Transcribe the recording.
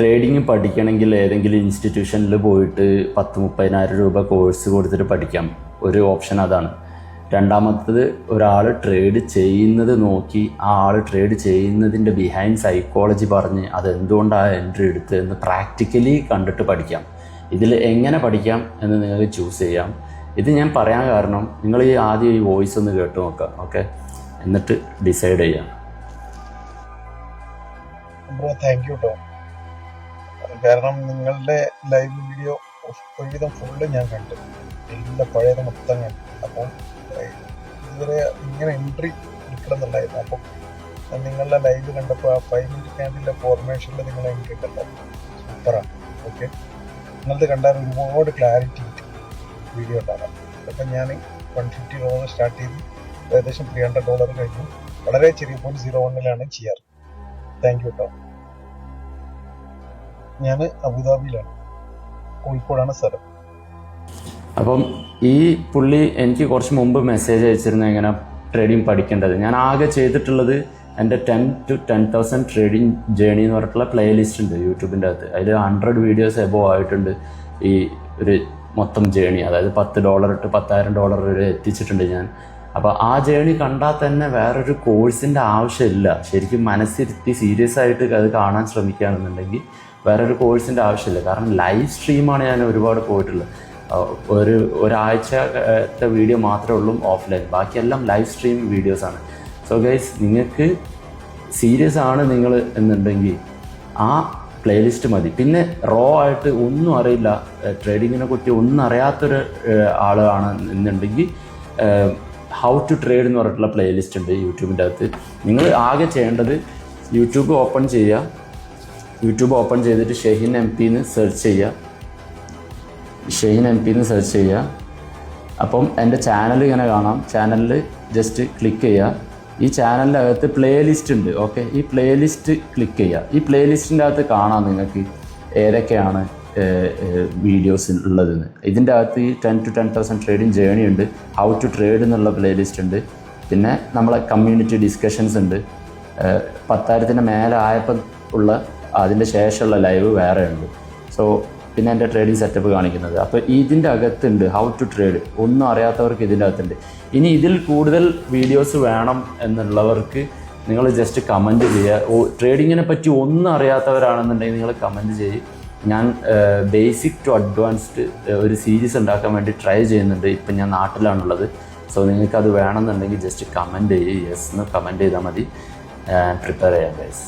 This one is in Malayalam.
ട്രേഡിങ് പഠിക്കണമെങ്കിൽ ഏതെങ്കിലും ഇൻസ്റ്റിറ്റ്യൂഷനിൽ പോയിട്ട് 10-30,000 രൂപ കോഴ്സ് കൊടുത്തിട്ട് പഠിക്കാം. ഒരു ഓപ്ഷൻ അതാണ്. രണ്ടാമത്തത്, ഒരാൾ ട്രേഡ് ചെയ്യുന്നത് നോക്കി ആ ആൾ ട്രേഡ് ചെയ്യുന്നതിൻ്റെ ബിഹൈൻഡ് സൈക്കോളജി പറഞ്ഞ് അതെന്തുകൊണ്ടാണ് എൻട്രി എടുത്ത് എന്ന് പ്രാക്ടിക്കലി കണ്ടിട്ട് പഠിക്കാം. ഇതിൽ എങ്ങനെ പഠിക്കാം എന്ന് നിങ്ങൾക്ക് ചൂസ് ചെയ്യാം. ഇത് ഞാൻ പറയാൻ കാരണം നിങ്ങൾ ആദ്യം ഈ വോയിസ് ഒന്ന് കേട്ട് നോക്കാം, ഓക്കെ? എന്നിട്ട് ഡിസൈഡ് ചെയ്യാം. താങ്ക് യു കേട്ടോ. കാരണം നിങ്ങളുടെ ലൈവ് വീഡിയോ ഒരുവിധം ഫുള്ള് ഞാൻ കണ്ടു, എല്ലാ പഴയത് മൊത്തം കണ്ടു. അപ്പം ഇതുവരെ ഇങ്ങനെ എൻട്രി എടുക്കണമെന്നുണ്ടായിരുന്നു. അപ്പം നിങ്ങളുടെ ലൈവ് കണ്ടപ്പോൾ ആ 5 മിനിറ്റ് ക്യാൻഡിലെ ഫോർമേഷനിൽ നിങ്ങൾ എൻട്രി കണ്ടത് സൂപ്പറാണ്. ഓക്കെ, നിങ്ങളത് കണ്ടാൽ ഒരുപാട് ക്ലാരിറ്റി വീഡിയോ ഉണ്ടാകാം. അപ്പം ഞാൻ $150 സ്റ്റാർട്ട് ചെയ്ത് ഏകദേശം $300 കഴിഞ്ഞു. വളരെ ചെറിയ 0.01 ചെയ്യാറ്. താങ്ക് യു കേട്ടോ. ഞാൻ അബുദാബിയിലാണ്, കോഴിക്കോടാണ് സ്ഥലം. അപ്പം ഈ പുള്ളി എനിക്ക് കുറച്ച് മുമ്പ് മെസ്സേജ് അയച്ചിരുന്നു എങ്ങനെ ട്രേഡിങ് പഠിക്കേണ്ടത്. ഞാൻ ആകെ ചെയ്തിട്ടുള്ളത് എൻ്റെ 10 to 10,000 ട്രേഡിങ് ജേണി എന്ന് പറഞ്ഞിട്ടുള്ള പ്ലേ ലിസ്റ്റ് ഉണ്ട് യൂട്യൂബിൻ്റെ അകത്ത്. അതിൽ 100 വീഡിയോസ് എബോവ് ആയിട്ടുണ്ട്. ഈ ഒരു മൊത്തം ജേണി, അതായത് $10 to $10,000 വരെ എത്തിച്ചിട്ടുണ്ട് ഞാൻ. അപ്പോൾ ആ ജേണി കണ്ടാൽ തന്നെ വേറൊരു കോഴ്സിൻ്റെ ആവശ്യമില്ല. ശരിക്കും മനസ്സിരുത്തി സീരിയസ് ആയിട്ട് അത് കാണാൻ ശ്രമിക്കുകയാണെന്നുണ്ടെങ്കിൽ വേറൊരു കോഴ്സിൻ്റെ ആവശ്യമില്ല. കാരണം ലൈവ് സ്ട്രീമാണ് ഞാൻ ഒരുപാട് പോയിട്ടുള്ളത്. ഒരാഴ്ചത്തെ വീഡിയോ മാത്രമേ ഉള്ളൂ ഓഫ്ലൈൻ, ബാക്കിയെല്ലാം ലൈവ് സ്ട്രീം വീഡിയോസാണ്. സോ ഗൈസ്, നിങ്ങൾക്ക് സീരിയസ് ആണ് നിങ്ങൾ എന്നുണ്ടെങ്കിൽ ആ പ്ലേലിസ്റ്റ് മതി. പിന്നെ റോ ആയിട്ട് ഒന്നും അറിയില്ല, ട്രേഡിങ്ങിനെ കുറിച്ച് ഒന്നും അറിയാത്തൊരു ആളാണ് എന്നുണ്ടെങ്കിൽ ഹൗ ടു ട്രേഡ് എന്ന് പറഞ്ഞിട്ടുള്ള പ്ലേലിസ്റ്റ് ഉണ്ട് യൂട്യൂബിൻ്റെ അകത്ത്. നിങ്ങൾ ആകെ ചെയ്യേണ്ടത് യൂട്യൂബ് ഓപ്പൺ ചെയ്യുക. യൂട്യൂബ് ഓപ്പൺ ചെയ്തിട്ട് ഷഹീൻ MP എന്ന് സെർച്ച് ചെയ്യുക. അപ്പം എൻ്റെ ചാനൽ ഇങ്ങനെ കാണാം. ചാനലിൽ ജസ്റ്റ് ക്ലിക്ക് ചെയ്യുക. ഈ ചാനലിൻ്റെ അകത്ത് പ്ലേലിസ്റ്റ് ഉണ്ട്, ഓക്കെ? ഈ പ്ലേലിസ്റ്റ് ക്ലിക്ക് ചെയ്യുക. ഈ പ്ലേലിസ്റ്റിൻ്റെ അകത്ത് കാണാം നിങ്ങൾക്ക് ഏതൊക്കെയാണ് വീഡിയോസ് ഉള്ളതെന്ന്. ഇതിൻ്റെ അകത്ത് ഈ 10 to 10,000 ട്രേഡിങ് ജേണി ഉണ്ട്, ഹൗ ടു ട്രേഡ് എന്നുള്ള പ്ലേലിസ്റ്റ് ഉണ്ട്, പിന്നെ നമ്മളെ കമ്മ്യൂണിറ്റി ഡിസ്കഷൻസ് ഉണ്ട്, 10,000 മേലെ ആയപ്പോൾ ഉള്ള അതിൻ്റെ ശേഷമുള്ള ലൈവ് വേറെ ഉണ്ട്. സോ പിന്നെ എൻ്റെ ട്രേഡിംഗ് സെറ്റപ്പ് കാണിക്കുന്നത്. അപ്പോൾ ഇതിൻ്റെ അകത്തുണ്ട് ഹൗ ടു ട്രേഡ്. ഒന്നും അറിയാത്തവർക്ക് ഇതിൻ്റെ അകത്തുണ്ട്. ഇനി ഇതിൽ കൂടുതൽ വീഡിയോസ് വേണം എന്നുള്ളവർക്ക് നിങ്ങൾ ജസ്റ്റ് കമൻറ്റ് ചെയ്യുക. ട്രേഡിങ്ങിനെ പറ്റി ഒന്നും അറിയാത്തവരാണെന്നുണ്ടെങ്കിൽ നിങ്ങൾ കമൻറ്റ് ചെയ്യും. ഞാൻ ബേസിക് ടു അഡ്വാൻസ്ഡ് ഒരു സീരീസ് ഉണ്ടാക്കാൻ വേണ്ടി ട്രൈ ചെയ്യുന്നുണ്ട്. ഇപ്പം ഞാൻ നാട്ടിലാണുള്ളത്. സോ നിങ്ങൾക്കത് വേണമെന്നുണ്ടെങ്കിൽ ജസ്റ്റ് കമൻറ്റ് ചെയ്യുക. യെസ് എന്ന് കമൻറ്റ് ചെയ്താൽ മതി. പ്രിപ്പയർ ചെയ്യാം ഗൈസ്.